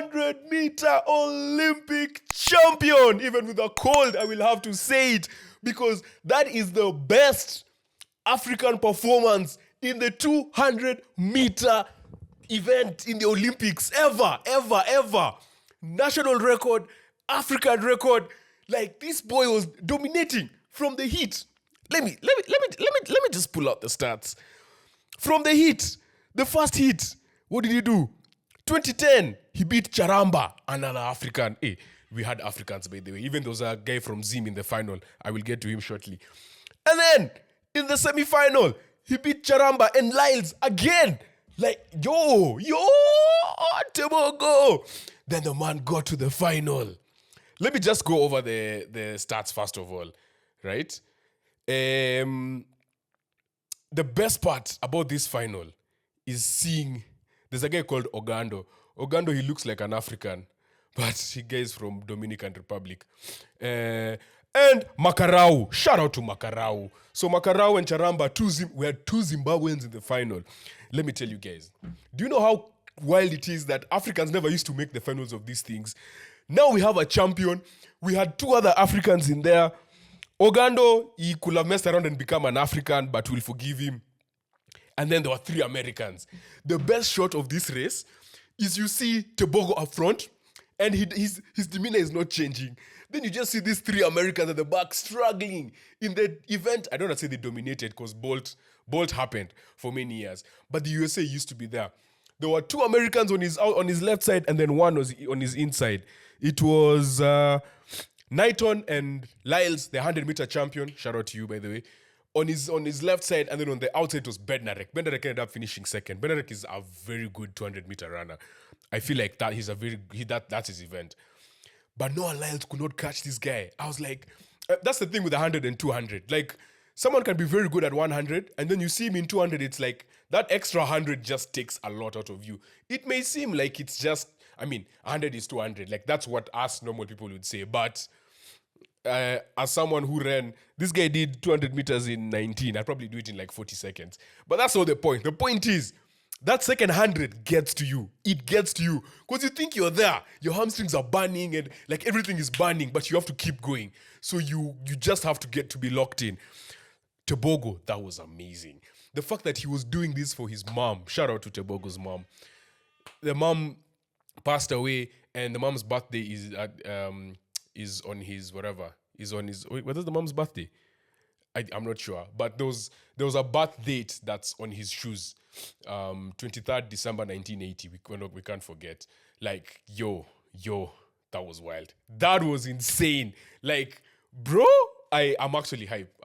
100-meter Olympic champion. Even with a cold, I will have to say it, because that is the best African performance in the 200-meter event in the Olympics ever. National record, African record. Like, this boy was dominating from the heat. Let me just pull out the stats. From the heat, the first heat, what did he do? 2010, he beat Charamba, another African. Hey, we had Africans, by the way. Even there was a guy from Zim in the final. I will get to him shortly. And then, in the semi-final, he beat Charamba and Lyles again. Like, yo, Tebogo. Then the man got to the final. Let me just go over the stats first of all, right? The best part about this final is seeing, there's a guy called Ogando. Ogando, he looks like an African, but he is from Dominican Republic. And Makarau, shout out to Makarau. So Makarau and Charamba, we had two Zimbabweans in the final. Let me tell you guys, do you know how wild it is that Africans never used to make the finals of these things? Now we have a champion. We had two other Africans in there. Ogando, he could have messed around and become an African, but we'll forgive him. And then there were three Americans. The best shot of this race is you see Tebogo up front, and his demeanor is not changing. Then you just see these three Americans at the back struggling. In the event, I don't want to say they dominated because Bolt happened for many years, but the USA used to be there. There were two Americans on his left side, and then one was on his inside. It was Knighton and Lyles, the 100-meter champion. Shout out to you, by the way. On his left side, and then on the outside was Bednarek. Bednarek ended up finishing second. Bednarek is a very good 200-meter runner. I feel like that that's his event. But Noah Lyles could not catch this guy. I was like, that's the thing with 100 and 200. Like, someone can be very good at 100, and then you see him in 200, it's like that extra 100 just takes a lot out of you. It may seem like it's just, 100 is 200. Like, that's what us normal people would say. But as someone who ran, this guy did 200 meters in 19. I'd probably do it in like 40 seconds. But that's not the point. The point is, that second 100 gets to you. It gets to you. Because you think you're there. Your hamstrings are burning and like everything is burning, but you have to keep going. So you just have to get to be locked in. Tebogo, that was amazing. The fact that he was doing this for his mom. Shout out to Tebogo's mom. The mom passed away, and the mom's birthday is on his whatever. What is the mom's birthday? I'm not sure. But there was a birth date that's on his shoes. 23rd December 1980. We can't forget. Like, yo, that was wild. That was insane. Like, bro, I'm actually hype.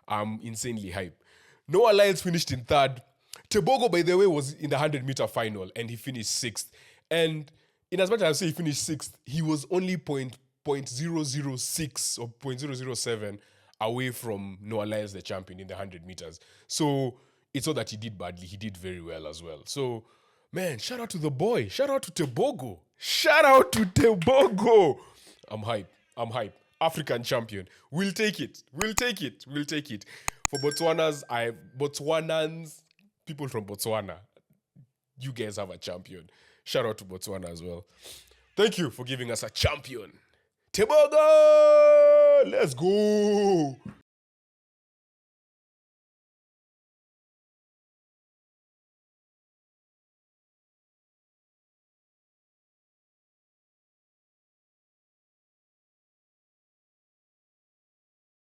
I'm insanely hype. Noah Lyles finished in third. Tebogo, by the way, was in the 100-meter final, and he finished sixth. And in as much as I say he finished sixth, he was only 0.006 or 0.007 away from Noah Lyles, the champion, in the 100 meters. So it's not that he did badly. He did very well as well. So, man, shout out to the boy. Shout out to Tebogo. I'm hype. African champion. We'll take it. For Botswanans, people from Botswana, you guys have a champion. Shout out to Botswana as well. Thank you for giving us a champion. Tebogo! Let's go!